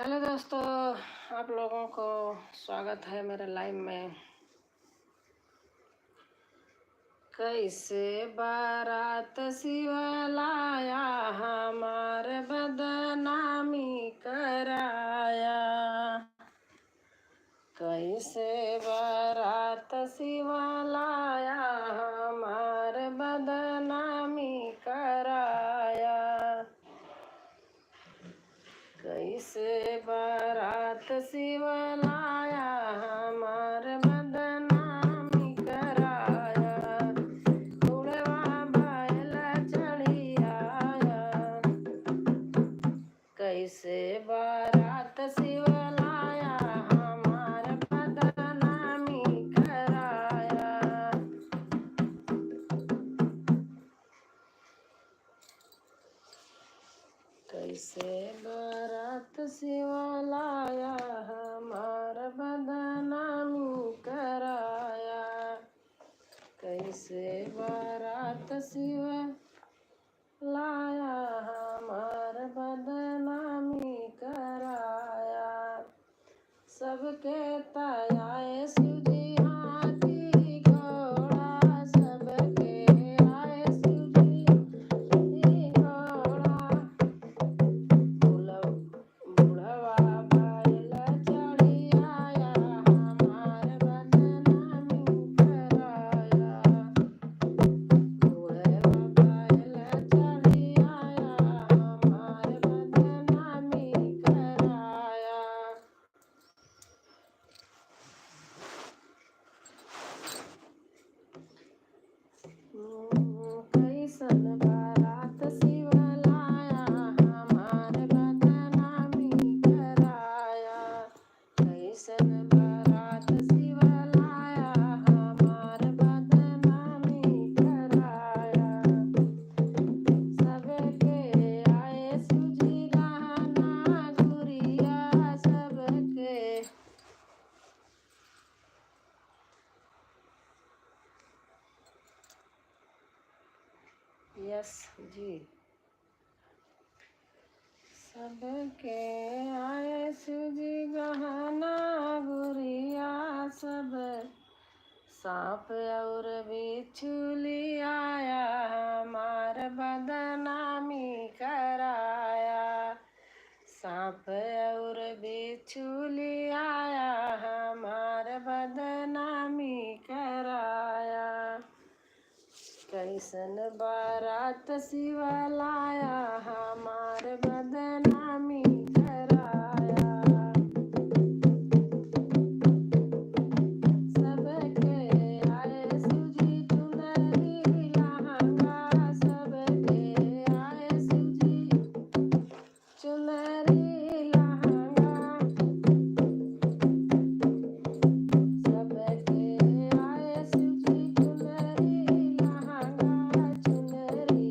Hello दोस्तों, आप लोगों को स्वागत है मेरे लाइव में। कैसे बारात शिव लाया, हमार बदनामी कराया। कैसे बारात शिव लाया, हमार बदनामी कराया। कैसे बारात शिव लाया, हमार बदनामी कराया। उड़वा बैल चढ़ी आया। कैसे बारात शिव लाया, हमार बदनामी कराया। कैसे बारात शिव लाया, हमार बदनामी कराया। कैसे बारात शिव लाया, हमार बदनामी कराया। सबके तयाए शिव जी हाथी घोड़ा, सबके आए शिव जी घोड़ा। बुढ़वा बैल चढ़ी आया, हमार बदनामी कराया। बुढ़वा बैल चढ़ी आया, हमार बदनामी कराया। कैसन बारात शिव लाया, हमार बदनामी कराया। कैसन बारात शिव लाया, हमार बदनामी कराया। सबके आए शिव जी गहना गुड़िया, सबके यस जी। सबके आए शिव जी गहना गुड़िया, सब सांप और बिच्छू आया, हमार बदनामी कराया। सांप और बिच्छू आया, हमार बदनामी कराया। कैसन बारात शिव लाया, हमार बदनामी कराया। सबके आए शिव जी चुनरी लहंगा, सबके आए शिव जी चुनरी लहंगा। सबके आए शिव जी चुनरी लहंगा, चुनरी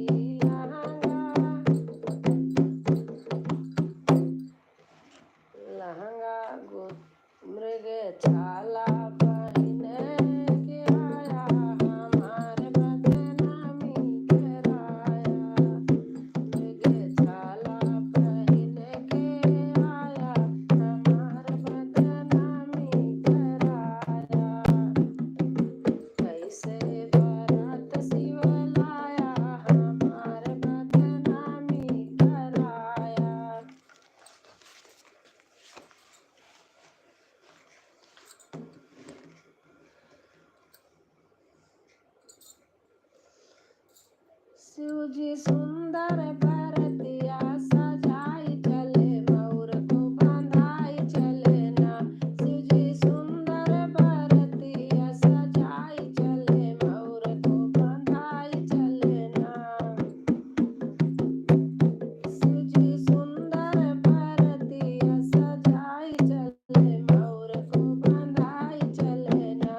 लहंगा मृग छाला पहिन के आया, हमार बदनामी कराया। मृग छाला पहिन के आया, हमार बदनामी कराया। कैसे बारात शिव लाया, हमार बदनामी कराया। शिव जी सुंदर बरतिया सजाई चले, मोर को बंधाई चले ना। शिव जी सुंदर बरतिया सजाई चले, मोर को बंधाई चले ना। शिव जी सुंदर बरतिया सजाई चले, मोर को बंधाई चले ना।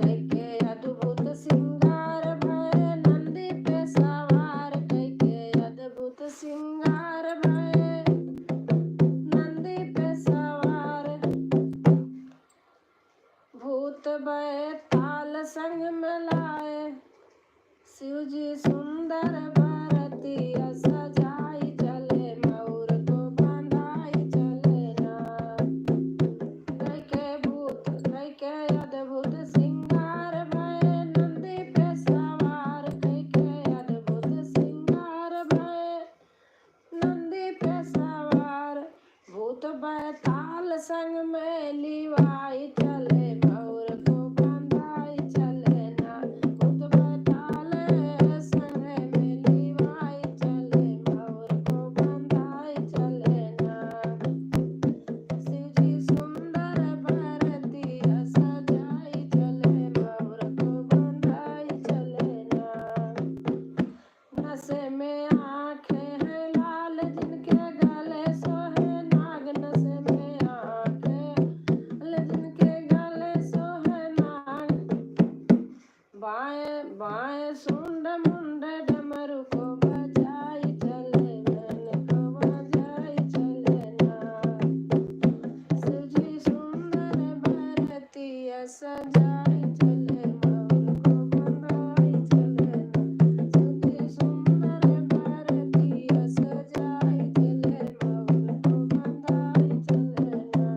कैके अद्भुत सिंगार भय नंदी पे सवार, कैके अद्भुत सिंगार भय नंदी पे सवार। भूत बैताल संग मिलाए, शिव जी सुंदर बरतिया सजाई चले, मोर को बंधाई बाएं सुंड मुंड डमरू को बजाई चले मन को बजाई चले ना। शिवजी सुंदर भरतिया सजाई चले मौर को बंधाई चले ना। शिवजी सुंदर भरतिया सजाई चले मौर को बंधाई चले ना।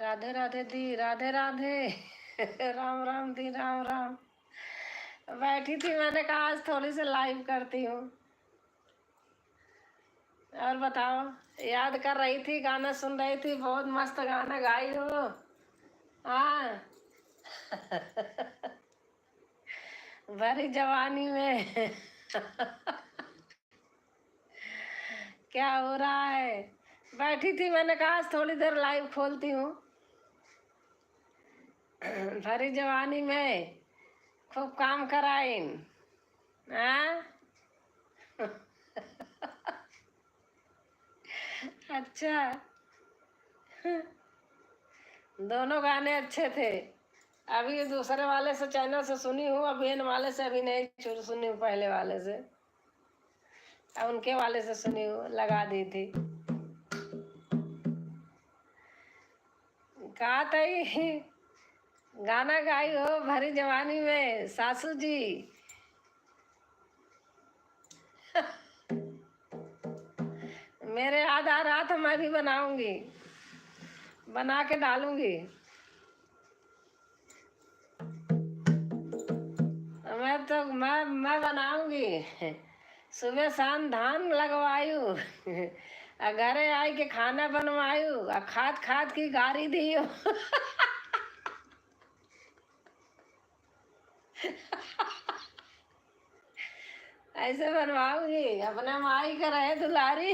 राधे राधे दी, राधे राधे। राम राम दी, राम राम। बैठी थी, मैंने कहा आज थोड़ी सी लाइव करती हूँ। और बताओ, याद कर रही थी, गाना सुन रही थी, बहुत मस्त गाना गाई हो। हाँ। भरी जवानी में। क्या हो रहा है? बैठी थी, मैंने कहा आज थोड़ी देर लाइव खोलती हूँ। भरी जवानी में खूब काम कराइन। हाँ। अच्छा। दोनों गाने अच्छे थे। अभी दूसरे वाले से चैनल से सुनी हूँ, अभी इन वाले से अभी नहीं सुनी हूँ, पहले वाले से। अब उनके वाले से सुनी हूँ, लगा दी थी। कहा था गाना गाई हो भरी जवानी में सासू जी। मेरे याद आ रहा था, मैं भी बनाऊंगी, बना के डालूंगी। मैं बनाऊंगी। सुबह शाम धान लगवायू। घरे आई के खाना बनवायू, खाद खाद की गारी दियो। ऐसे बनवाऊंगी, अपने माई का रहे दुलारी।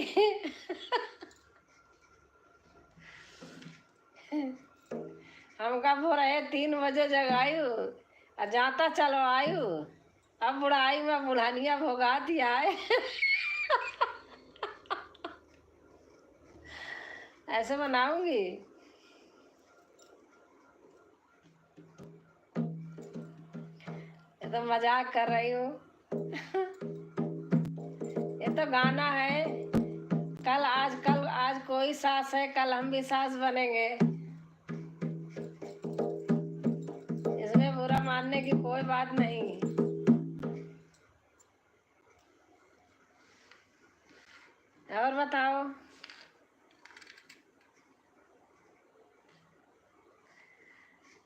हमका वो रहे 3 बजे जगायू, जाता चलो आयु। अब बुढ़ाई में बुढ़ानिया भोगा दिया है। ऐसे बनाऊंगी। ये तो मजाक कर रही हूँ। ये तो गाना है। कल आज कोई सास है, कल हम भी सास बनेंगे। इसमें बुरा मानने की कोई बात नहीं। और बताओ।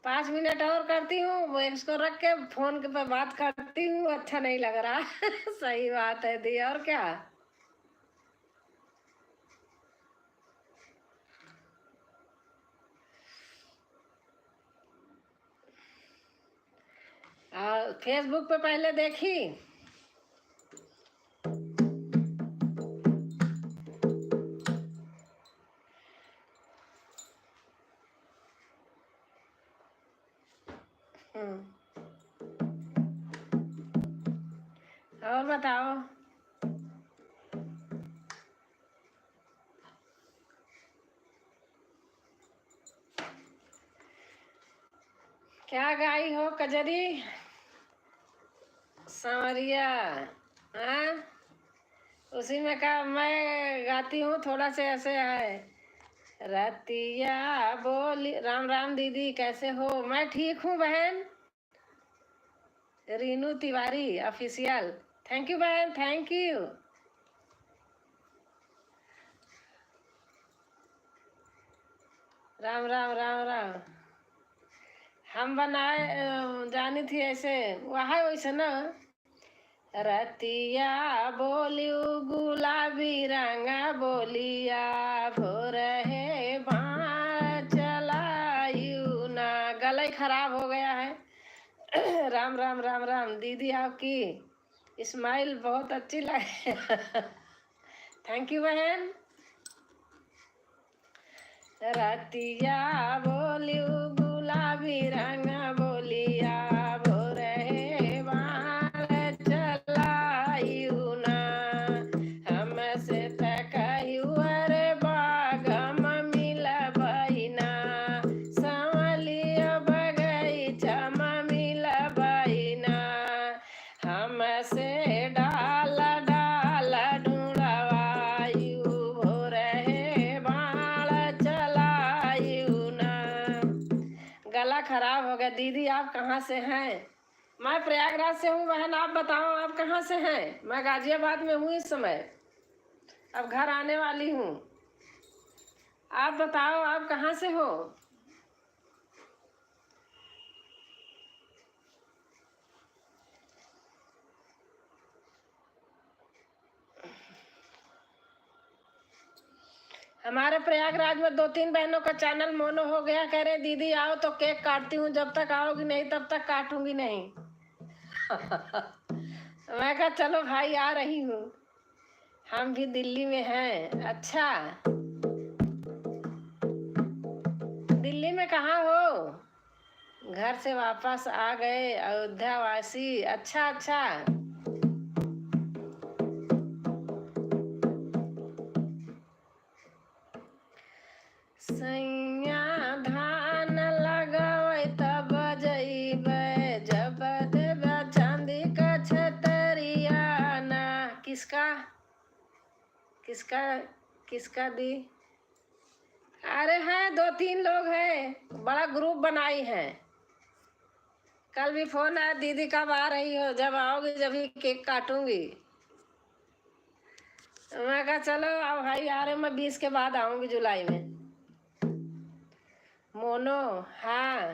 पाँच मिनट और करती हूँ, वो इसको रख के फोन के पे बात करती हूँ। अच्छा नहीं लग रहा। सही बात है दी, और क्या। फेसबुक पे पहले देखी। और बताओ। क्या गाई हो कजरी? सांवरिया। हाँ, उसी में का मैं गाती हूँ, थोड़ा से ऐसे है। रतिया बोली, राम राम दीदी, कैसे हो? मैं ठीक हूँ बहन। Reenu Tiwari official, thank you बहन, थैंक यू। राम राम राम राम। हम बनाए जानी थी ऐसे, वहाँ वैसे ना। रतिया बोलियो गुलाबी रंगा बोलिया, भोर है बाण चलायू ना। गला ही खराब हो गया है। राम राम राम राम। दीदी आपकी स्माइल बहुत अच्छी लगे। थैंक यू बहन। रतिया बोलियो गुलाबी रंगा बोलिया, भोर है बाण चलायू ना। हमसे तकयू अरे बागम मिल बहिना, संवलिया बगैचा मिल बहिना। हमसे डाल डाल ढूंढवायू, भोर है बाण चलायू ना। गला खराब हो गया। दीदी आप कहाँ से हैं? मैं प्रयागराज से हूँ बहन, आप बताओ आप कहाँ से हैं? मैं गाजियाबाद में हूँ इस समय, अब घर आने वाली हूँ। आप बताओ आप कहाँ से हो? हमारे प्रयागराज में 2-3 बहनों का चैनल मोनो हो गया, कह रहे दीदी आओ तो केक काटती हूँ, जब तक आओगी नहीं तब तक काटूंगी नहीं। मैं कहा चलो भाई आ रही हूँ। हम भी दिल्ली में हैं। अच्छा, दिल्ली में कहाँ हो? घर से वापस आ गए अयोध्या वासी। अच्छा अच्छा। सैया धान लगावे तब जइबे, जब देबे चांदी का छतरिया ना। किसका किसका किसका दी? अरे हैं 2-3 लोग हैं, बड़ा ग्रुप बनाई है। कल भी फोन आया, दीदी कब आ रही हो? जब आओगी जब ही केक काटूंगी। मैं कहा चलो अब भाई आ रहे, मैं 20 के बाद आऊंगी जुलाई में। मोनो, हाँ।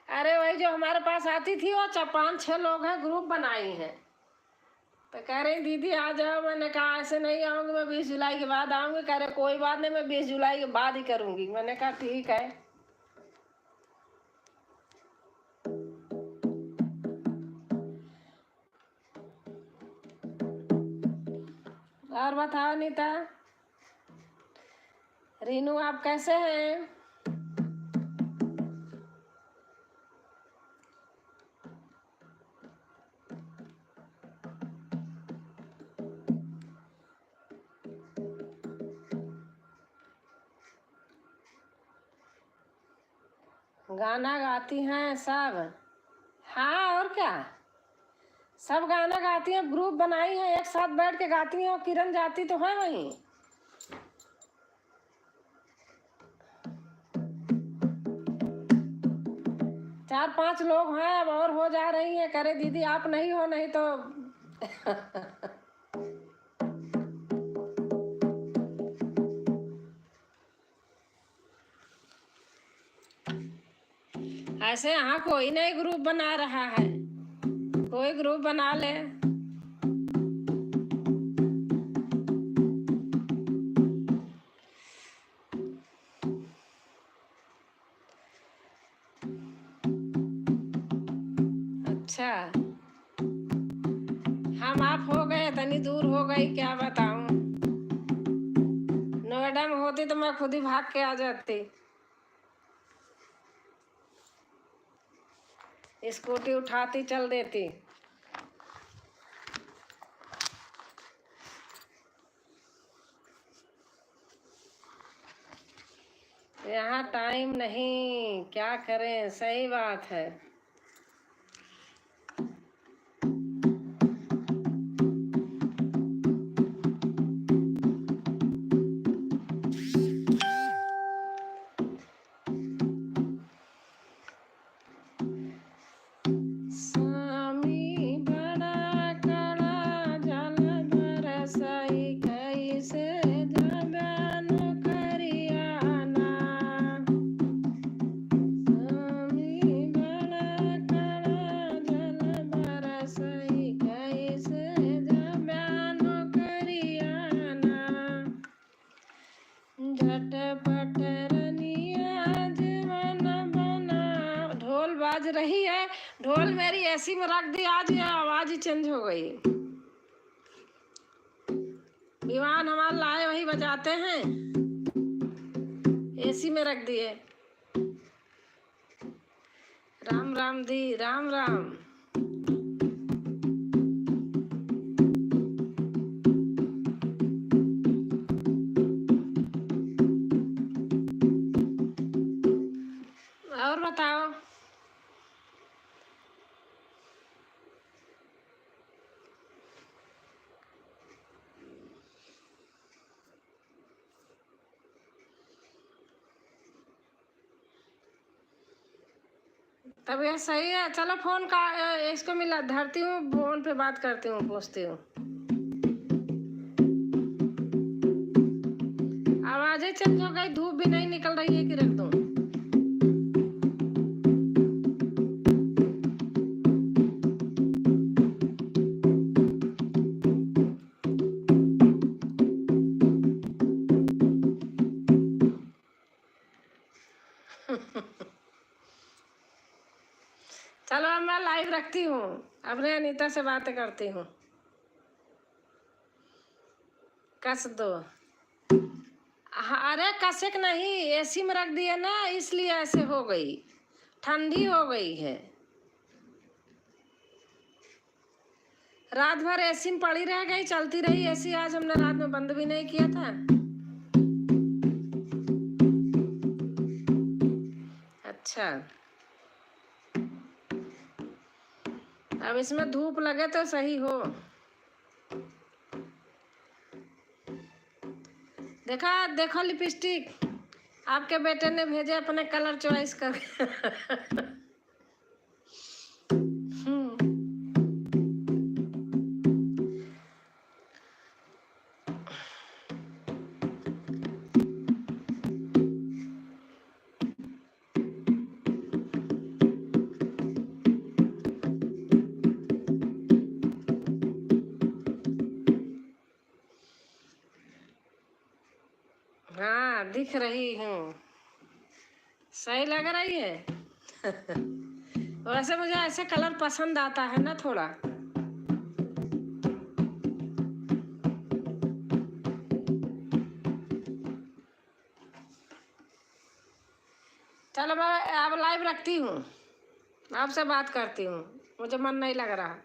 अरे वही जो हमारे पास आती थी वो 5-6 लोग हैं, ग्रुप बनाई हैं। तो कह रही दीदी आ जाओ। मैंने कहा ऐसे नहीं आऊंगी, मैं 20 जुलाई के बाद आऊंगी। कह रहे कोई बात नहीं, मैं 20 जुलाई के बाद ही करूंगी। मैंने कहा ठीक है। और बताओ नीता, रीनू आप कैसे हैं? गाना गाती हैं सब? हाँ और क्या, सब गाना गाती हैं, ग्रुप बनाई है, एक साथ बैठ के गाती हैं। और किरण जाती तो है वहीं। चार 5 लोग हैं, अब और हो जा रही हैं। करे दीदी आप नहीं हो, नहीं तो। ऐसे यहाँ कोई नहीं ग्रुप बना रहा है, कोई ग्रुप बना ले। अच्छा, हम आप हो गए, तनी दूर हो गई, क्या बताऊं। नोएडा में होती तो मैं खुद ही भाग के आ जाती। स्कूटी उठाती चल देती। यहाँ टाइम नहीं, क्या करें, सही बात है। आवाज रही है। ढोल मेरी एसी में रख दी, आज ये आवाज ही चेंज हो गई। विवान हमारे लाए वही बजाते हैं, एसी में रख दिए। राम राम दी, राम राम। और बताओ। तब ये सही है, चलो फोन का इसको मिला धरती हूँ, फोन पे बात करती हूँ, पूछती हूँ। आवाजें चेंज हो गई, धूप भी नहीं निकल रही है कि रख दूँ। चलो अब मैं लाइव रखती हूँ, अपने अनीता से बातें करती हूँ। कस दो। अरे कसक नहीं, एसी में रख दिया ना, इसलिए ऐसे हो गई, ठंडी हो गई है। रात भर एसी में पड़ी रह गई, चलती रही एसी, आज हमने रात में बंद भी नहीं किया था। अच्छा, अब इसमें धूप लगे तो सही हो। देखा, देखो लिपस्टिक आपके बेटे ने भेजे अपने कलर चॉइस कर। हाँ दिख रही हूँ, सही लग रही है। वैसे मुझे ऐसे कलर पसंद आता है ना थोड़ा। चलो मैं अब लाइव रखती हूँ, आपसे बात करती हूँ, मुझे मन नहीं लग रहा।